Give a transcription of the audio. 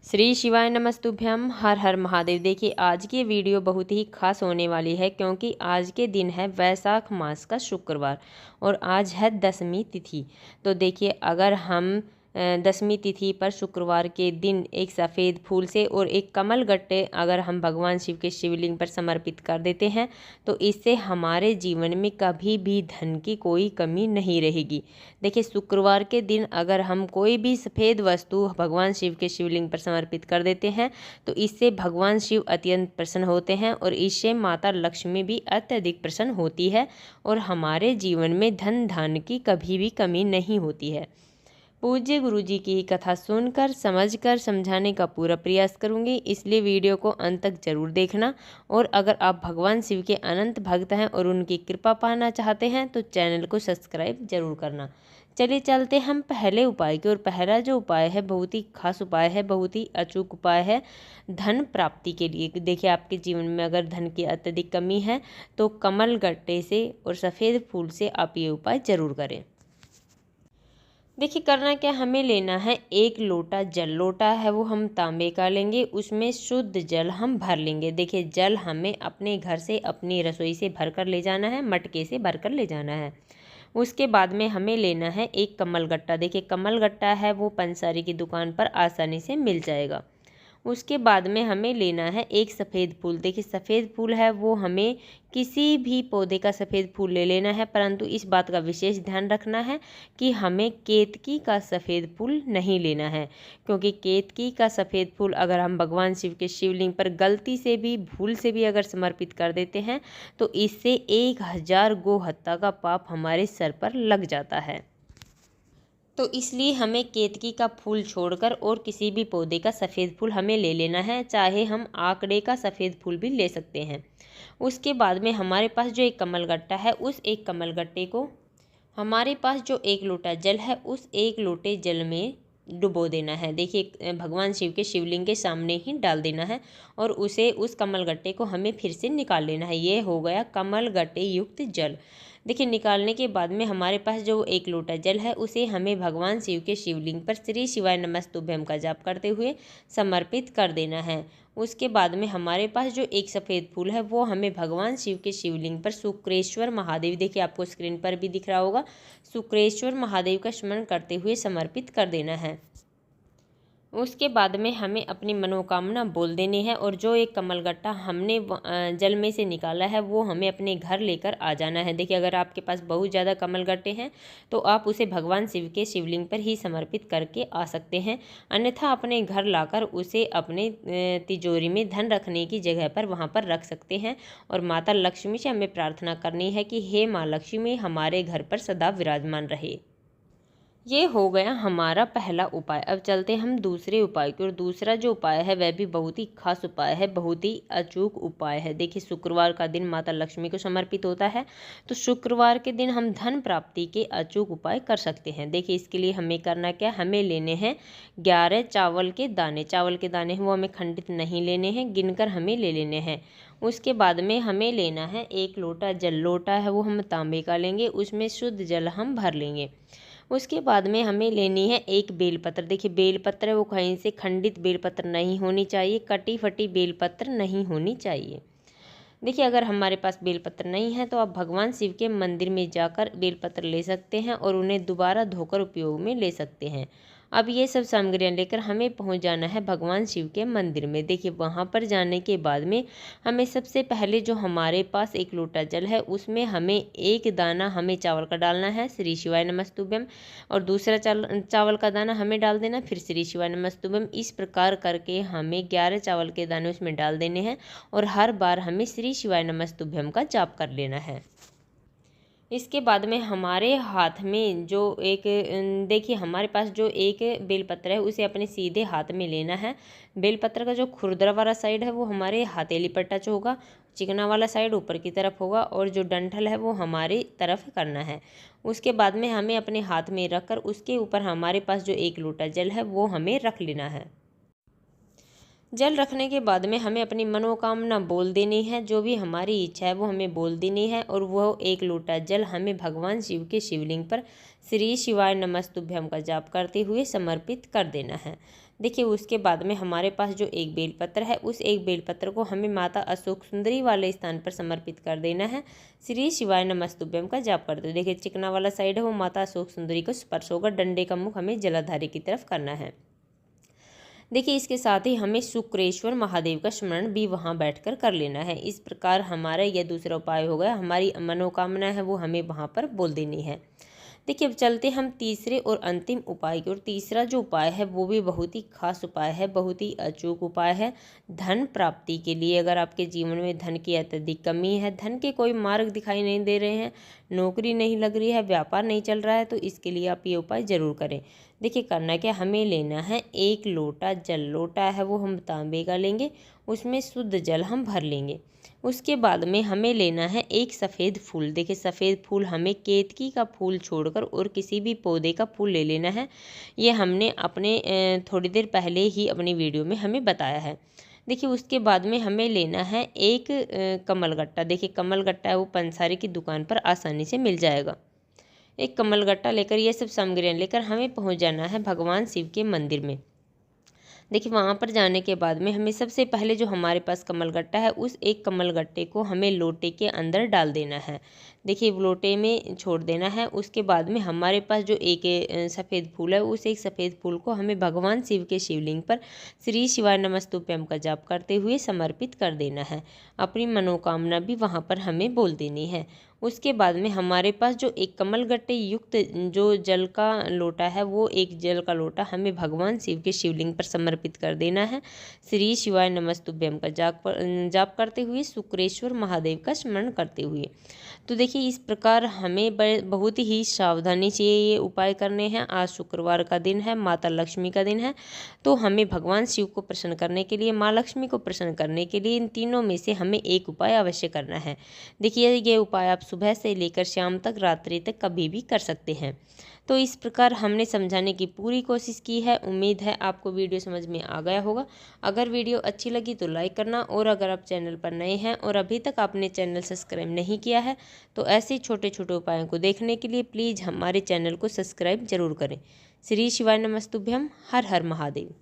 श्री शिवाय नमस्तुभ्यम। हर हर महादेव। देखिए आज की वीडियो बहुत ही खास होने वाली है क्योंकि आज के दिन है वैशाख मास का शुक्रवार और आज है दशमी तिथि। तो देखिए अगर हम दशमी तिथि पर शुक्रवार के दिन एक सफ़ेद फूल से और एक कमल गट्टे अगर हम भगवान शिव के शिवलिंग पर समर्पित कर देते हैं तो इससे हमारे जीवन में कभी भी धन की कोई कमी नहीं रहेगी। देखिए शुक्रवार के दिन अगर हम कोई भी सफ़ेद वस्तु भगवान शिव के शिवलिंग पर समर्पित कर देते हैं तो इससे भगवान शिव अत्यंत प्रसन्न होते हैं और इससे माता लक्ष्मी भी अत्यधिक प्रसन्न होती है और हमारे जीवन में धन धान्य की कभी भी कमी नहीं होती है। पूज्य गुरु जी की कथा सुनकर समझकर समझाने का पूरा प्रयास करूंगी, इसलिए वीडियो को अंत तक जरूर देखना। और अगर आप भगवान शिव के अनंत भक्त हैं और उनकी कृपा पाना चाहते हैं तो चैनल को सब्सक्राइब जरूर करना। चलिए चलते हम पहले उपाय की ओर। पहला जो उपाय है बहुत ही खास उपाय है, बहुत ही अचूक उपाय है धन प्राप्ति के लिए। देखिए आपके जीवन में अगर धन की अत्यधिक कमी है तो कमल गट्टे से और सफ़ेद फूल से आप ये उपाय जरूर करें। देखिए करना क्या, हमें लेना है एक लोटा जल। लोटा है वो हम तांबे का लेंगे, उसमें शुद्ध जल हम भर लेंगे। देखिए जल हमें अपने घर से अपनी रसोई से भर कर ले जाना है, मटके से भर कर ले जाना है। उसके बाद में हमें लेना है एक कमल गट्टा। देखिए कमल गट्टा है वो पंसारी की दुकान पर आसानी से मिल जाएगा। उसके बाद में हमें लेना है एक सफ़ेद फूल। देखिए सफ़ेद फूल है वो हमें किसी भी पौधे का सफ़ेद फूल ले लेना है, परंतु इस बात का विशेष ध्यान रखना है कि हमें केतकी का सफ़ेद फूल नहीं लेना है, क्योंकि केतकी का सफ़ेद फूल अगर हम भगवान शिव के शिवलिंग पर गलती से भी भूल से भी अगर समर्पित कर देते हैं तो इससे 1000 गौ हत्या का पाप हमारे सर पर लग जाता है। तो इसलिए हमें केतकी का फूल छोड़कर और किसी भी पौधे का सफ़ेद फूल हमें ले लेना है, चाहे हम आकड़े का सफ़ेद फूल भी ले सकते हैं। उसके बाद में हमारे पास जो एक कमल गट्टा है उस एक कमल गट्टे को हमारे पास जो एक लोटा जल है उस एक लोटे जल में डुबो देना है। देखिए भगवान शिव के शिवलिंग के सामने ही डाल देना है और उसे उस कमल गट्टे को हमें फिर से निकाल लेना है। ये हो गया कमल गट्टे युक्त जल। देखिए निकालने के बाद में हमारे पास जो एक लोटा जल है उसे हमें भगवान शिव के शिवलिंग पर श्री शिवाय नमस्तुभ्यम का जाप करते हुए समर्पित कर देना है। उसके बाद में हमारे पास जो एक सफ़ेद फूल है वो हमें भगवान शिव के शिवलिंग पर शुक्रेश्वर महादेव, देखिए आपको स्क्रीन पर भी दिख रहा होगा, शुक्रेश्वर महादेव का स्मरण करते हुए समर्पित कर देना है। उसके बाद में हमें अपनी मनोकामना बोल देनी है और जो एक कमल गट्टा हमने जल में से निकाला है वो हमें अपने घर लेकर आ जाना है। देखिए अगर आपके पास बहुत ज़्यादा कमल गट्टे हैं तो आप उसे भगवान शिव के शिवलिंग पर ही समर्पित करके आ सकते हैं, अन्यथा अपने घर लाकर उसे अपने तिजोरी में धन रखने की जगह पर वहाँ पर रख सकते हैं। और माता लक्ष्मी से हमें प्रार्थना करनी है कि हे माँ लक्ष्मी हमारे घर पर सदा विराजमान रहे। ये हो गया हमारा पहला उपाय। अब चलते हम दूसरे उपाय की और। दूसरा जो उपाय है वह भी बहुत ही खास उपाय है, बहुत ही अचूक उपाय है। देखिए शुक्रवार का दिन माता लक्ष्मी को समर्पित होता है तो शुक्रवार के दिन हम धन प्राप्ति के अचूक उपाय कर सकते हैं। देखिए इसके लिए हमें करना क्या, हमें लेने हैं 11 चावल के दाने। चावल के दाने वो हमें खंडित नहीं लेने हैं, गिनकर हमें ले लेने हैं। उसके बाद में हमें लेना है एक लोटा जल। लोटा है वो हम तांबे का लेंगे, उसमें शुद्ध जल हम भर लेंगे। उसके बाद में हमें लेनी है एक बेलपत्र। देखिए बेलपत्र है वो कहीं से खंडित बेलपत्र नहीं होनी चाहिए, कटी फटी बेलपत्र नहीं होनी चाहिए। देखिए अगर हमारे पास बेलपत्र नहीं है तो आप भगवान शिव के मंदिर में जाकर बेलपत्र ले सकते हैं और उन्हें दोबारा धोकर उपयोग में ले सकते हैं। अब ये सब सामग्रियाँ लेकर हमें पहुंच जाना है भगवान शिव के मंदिर में। देखिए वहाँ पर जाने के बाद में हमें सबसे पहले जो हमारे पास एक लोटा जल है उसमें हमें एक दाना हमें चावल का डालना है श्री शिवाय नमस्तुभ्यम, और दूसरा चावल का दाना हमें डाल देना फिर श्री शिवाय नमस्तुभ्यम। इस प्रकार करके हमें 11 चावल के दाने उसमें डाल देने हैं और हर बार हमें श्री शिवाय नमस्तुभ्यम का जाप कर लेना है। इसके बाद में हमारे हाथ में जो एक देखिए हमारे पास जो एक बेलपत्र है उसे अपने सीधे हाथ में लेना है। बेलपत्र का जो खुरदरा वाला साइड है वो हमारे हथेली पर टच होगा, चिकना वाला साइड ऊपर की तरफ होगा और जो डंठल है वो हमारी तरफ करना है। उसके बाद में हमें अपने हाथ में रखकर उसके ऊपर हमारे पास जो एक लोटा जल है वो हमें रख लेना है। जल रखने के बाद में हमें अपनी मनोकामना बोल देनी है, जो भी हमारी इच्छा है वो हमें बोल देनी है और वो एक लोटा जल हमें भगवान शिव के शिवलिंग पर श्री शिवाय नमस्तुभ्यम का जाप करते हुए समर्पित कर देना है। देखिए उसके बाद में हमारे पास जो एक बेलपत्र है, उस एक बेलपत्र को हमें माता अशोक सुंदरी वाले स्थान पर समर्पित कर देना है। श्री शिवाय नमस्तुभ्यम का जाप कर दो। देखिए चिकना वाला साइड है वो माता अशोक सुंदरी को स्पर्श होगा, डंडे का मुख हमें जलाधारी की तरफ करना है। देखिए इसके साथ ही हमें शुक्रेश्वर महादेव का स्मरण भी वहाँ बैठकर कर लेना है। इस प्रकार हमारा यह दूसरा उपाय हो गया। हमारी मनोकामना है वो हमें वहाँ पर बोल देनी है। देखिए अब चलते हम तीसरे और अंतिम उपाय की ओर। तीसरा जो उपाय है वो भी बहुत ही खास उपाय है, बहुत ही अचूक उपाय है धन प्राप्ति के लिए। अगर आपके जीवन में धन की अत्यधिक कमी है, धन के कोई मार्ग दिखाई नहीं दे रहे हैं, नौकरी नहीं लग रही है, व्यापार नहीं चल रहा है, तो इसके लिए आप ये उपाय जरूर करें। देखिए करना क्या, हमें लेना है 1 लोटा जल। लोटा है वो हम तांबे का लेंगे, उसमें शुद्ध जल हम भर लेंगे। उसके बाद में हमें लेना है एक सफ़ेद फूल। देखिए सफ़ेद फूल हमें केतकी का फूल छोड़कर और किसी भी पौधे का फूल ले लेना है। ये हमने अपने थोड़ी देर पहले ही अपनी वीडियो में हमें बताया है। देखिए उसके बाद में हमें लेना है एक कमलगट्टा। देखिए कमलगट्टा है वो पंसारी की दुकान पर आसानी से मिल जाएगा। एक कमलगट्टा लेकर ये सब सामग्रियाँ लेकर हमें पहुंच जाना है भगवान शिव के मंदिर में। देखिए वहाँ पर जाने के बाद में हमें सबसे पहले जो हमारे पास कमलगट्टा है, उस एक कमलगट्टे को हमें लोटे के अंदर डाल देना है। देखिए लोटे में छोड़ देना है। उसके बाद में हमारे पास जो एक सफ़ेद फूल है, उस एक सफ़ेद फूल को हमें भगवान शिव के शिवलिंग पर श्री शिवाय नमस्तुभ्यम का जाप करते हुए समर्पित कर देना है। अपनी मनोकामना भी वहाँ पर हमें बोल देनी है। उसके बाद में हमारे पास जो एक कमलगट्टे युक्त जो जल का लोटा है, वो एक जल का लोटा हमें भगवान शिव के शिवलिंग पर समर्पित कर देना है। श्री शिवाय नमस्तुभ्यम का जाप करते हुए, शुक्रेश्वर महादेव का स्मरण करते हुए। तो देखिए इस प्रकार हमें बहुत ही सावधानी से ये उपाय करने हैं। आज शुक्रवार का दिन है, माता लक्ष्मी का दिन है, तो हमें भगवान शिव को प्रसन्न करने के लिए, माँ लक्ष्मी को प्रसन्न करने के लिए इन तीनों में से हमें एक उपाय अवश्य करना है। देखिए ये उपाय आप सुबह से लेकर शाम तक, रात्रि तक कभी भी कर सकते हैं। तो इस प्रकार हमने समझाने की पूरी कोशिश की है। उम्मीद है आपको वीडियो समझ में आ गया होगा। अगर वीडियो अच्छी लगी तो लाइक करना, और अगर आप चैनल पर नए हैं और अभी तक आपने चैनल सब्सक्राइब नहीं किया है, तो ऐसे छोटे छोटे उपायों को देखने के लिए प्लीज़ हमारे चैनल को सब्सक्राइब जरूर करें। श्री शिवाय नमस्तुभ्यम। हर हर महादेव।